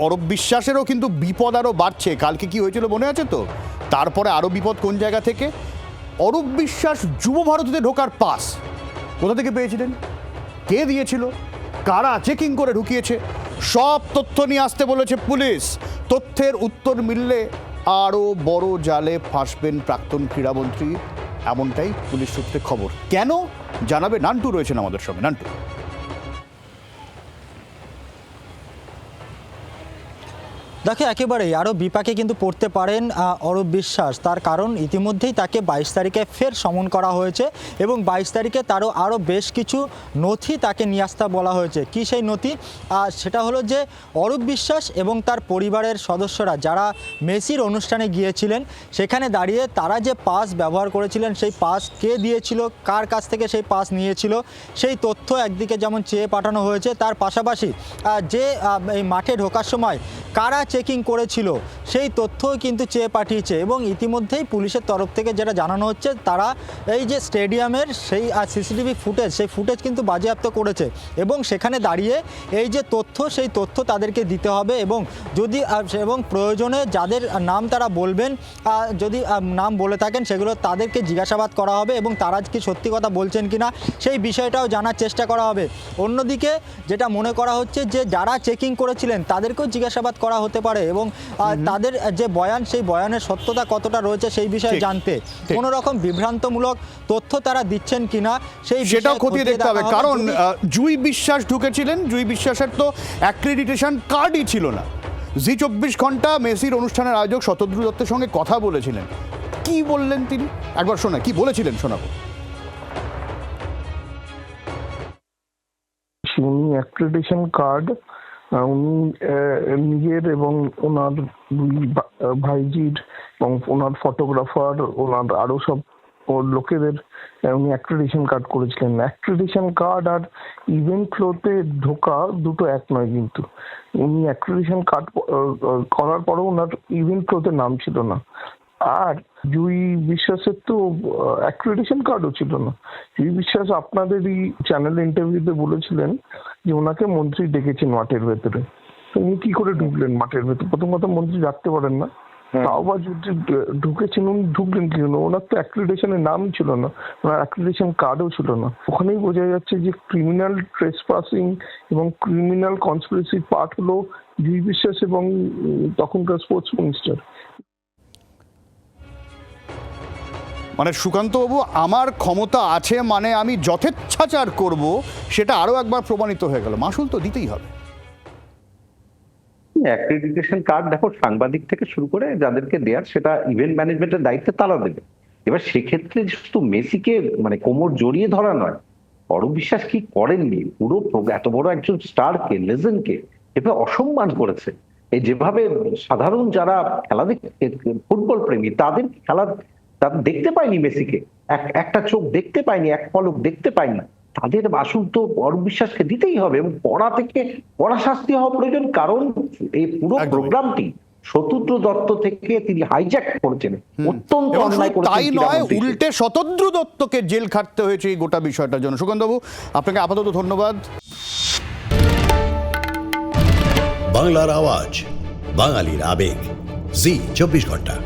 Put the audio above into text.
অরূপ বিশ্বাসেরও কিন্তু বিপদ আরও বাড়ছে। কালকে কি হয়েছিল মনে আছে তো? তারপরে আরও বিপদ কোন জায়গা থেকে? অরূপ বিশ্বাস যুব ভারতীতে ঢোকার পাস কোথা থেকে পেয়েছিলেন, কে দিয়েছিল, কারা চেকিং করে ঢুকিয়েছে, সব তথ্য নিয়ে আসতে বলেছে পুলিশ। তথ্যের উত্তর মিললে আরও বড় জালে ফাঁসবেন প্রাক্তন ক্রীড়ামন্ত্রী, এমনটাই পুলিশ সূত্রে খবর। কেন জানাবে নান্টু, রয়েছেন আমাদের সঙ্গে। নান্টু, দেখো, একেবারেই আরও বিপাকে কিন্তু পড়তে পারেন অরূপ বিশ্বাস। তার কারণ ইতিমধ্যেই তাকে 22 তারিখে ফের সমন করা হয়েছে এবং 22 তারিখে আরও বেশ কিছু নথি তাকে নিয়ে আসতে বলা হয়েছে। কি সেই নথি? সেটা হলো যে অরূপ বিশ্বাস এবং তার পরিবারের সদস্যরা যারা মেসির অনুষ্ঠানে গিয়েছিলেন, সেখানে দাঁড়িয়ে তারা যে পাস ব্যবহার করেছিলেন, সেই পাস কে দিয়েছিল, কার কাছ থেকে সেই পাস নিয়েছিল, সেই তথ্য একদিকে যেমন চেয়ে পাঠানো হয়েছে, তার পাশাপাশি যে এই মাঠে ঢোকার সময় কারা চেকিং করেছিল সেই তথ্যও কিন্তু চেয়ে পাঠিয়েছে। এবং ইতিমধ্যেই পুলিশের তরফ থেকে যেটা জানানো হচ্ছে, তারা এই যে স্টেডিয়ামের সেই সিসিটিভি ফুটেজ, সেই ফুটেজ কিন্তু বাজেয়াপ্ত করেছে এবং সেখানে দাঁড়িয়ে এই যে তথ্য, সেই তথ্য তাদেরকে দিতে হবে এবং যদি এবং প্রয়োজনে যাদের নাম তারা বলবেন, যদি নাম বলে থাকেন সেগুলো তাদেরকে জিজ্ঞাসাবাদ করা হবে এবং তারা কি সত্যি কথা বলছেন কিনা সেই বিষয়টাও জানার চেষ্টা করা হবে। অন্যদিকে যেটা মনে করা হচ্ছে যে যারা চেকিং করেছিলেন তাদেরকেও জিজ্ঞাসাবাদ করা হতে পারে এবং তাদের যে বয়ান, সেই বয়ানের সত্যতা কতটা রয়েছে সেই বিষয়ে জানতে কোনো রকম বিভ্রান্তমূলক তথ্য তারা দিচ্ছেন কিনা সেটাও খতিয়ে দেখতে হবে। কারণ জুই বিশ্বাস ঢুকেছিলেন, জুই বিশ্বাসের তো অ্যাক্রেডিটেশন কার্ডই ছিল না। জি 24 ঘন্টা মেসির অনুষ্ঠানের আয়োজক শতদ্রু দত্তের সঙ্গে কথা বলেছিলেন। কি বললেন তিনি? একবার শোনা, কি বলেছিলেন শোনাবো। উনি অ্যাক্রেডিটেশন কার্ড উনি নিজের এবং ওনার দুই ভাইজির এবং ওনার ফটোগ্রাফার, ওনার আরো সব লোকেদের উনি অ্যাক্রেডিটেশন কার্ড করেছিলেন। অ্যাক্রেডিটেশন কার্ড আর ইভেন্ট ফ্লোতে ঢোকা দুটো এক নয়, কিন্তু উনি অ্যাক্রেডিটেশন কার্ড করার পরেও ওনার ইভেন্ট ফ্লোতে নাম ছিল না। আর জুই বিশ্বাসের তো অ্যাক্রেডিটেশন কার্ডও ছিল না। জুই বিশ্বাস আপনাদেরই চ্যানেল ইন্টারভিউতে বলেছিলেন যে ওনাকে মন্ত্রী ডেকেছেন মাঠের ভেতরে। তো উনি কি করে ঢুকলেন মাঠের ভেতরে? প্রথম কথা, মন্ত্রী রাখতে পারেন না, তাও বা যদি ঢুকেছেন উনি ঢুকলেন কি জন্য? ওনার তো অ্যাক্রেডিটেশনের নাম ছিল না, ওনার অ্যাক্রেডিটেশন কার্ডও ছিল না। ওখানেই বোঝা যাচ্ছে যে ক্রিমিনাল ট্রেসপাসিং এবং ক্রিমিনাল কনস্পিরেসির পার্ট হলো জুই বিশ্বাস এবং তখনকার স্পোর্টস মিনিস্টার। মানে সুকান্তবাবু, আমার ক্ষমতা আছে মানে আমি যথেচ্ছাচার করব, সেটা আরও একবার প্রমাণিত হয়ে গেল। মাসুল তো দিতেই হবে। অ্যাক্রেডিটেশন কার্ড দেখো, সাংবাদিক থেকে শুরু করে যাদেরকে দেয়ার, সেটা ইভেন্ট ম্যানেজমেন্টের দায়িত্বে তারা দেবে। এবার সেক্ষেত্রে শুধু মেসিকে মানে কোমর জড়িয়ে ধরা নয়, অরূপ বিশ্বাস কি করেননি, পুরো এত বড় একজন স্টারকে, লেজেন্ডকে এভাবে অসম্মান করেছে। এই যেভাবে সাধারণ যারা খেলা দেখে, ফুটবল প্রেমী, তাদের খেলা তারা দেখতে পায়নি, মেসিকে একটা চোখ দেখতে পায়নি, এক পলক দেখতে পায়নি, তাদের আসল তো অরূপ বিশ্বাসকে দিতেই হবে এবং কড়া শাস্তি হওয়া প্রয়োজন। কারণ এই পুরো প্রোগ্রামটি শতদ্রু দত্ত থেকে তিনি হাইজ্যাক করেছেন, অত্যন্ত অন্যায় করেছেন। তাই নয়, উল্টে শতদ্রু দত্তকে জেল খাটতে হয়েছে এই গোটা বিষয়টার জন্য। সুকান্তবাবু, আপনাকে আপাতত ধন্যবাদ। বাংলার আওয়াজ, বাঙালির আবেগ, জি 24 ঘন্টা।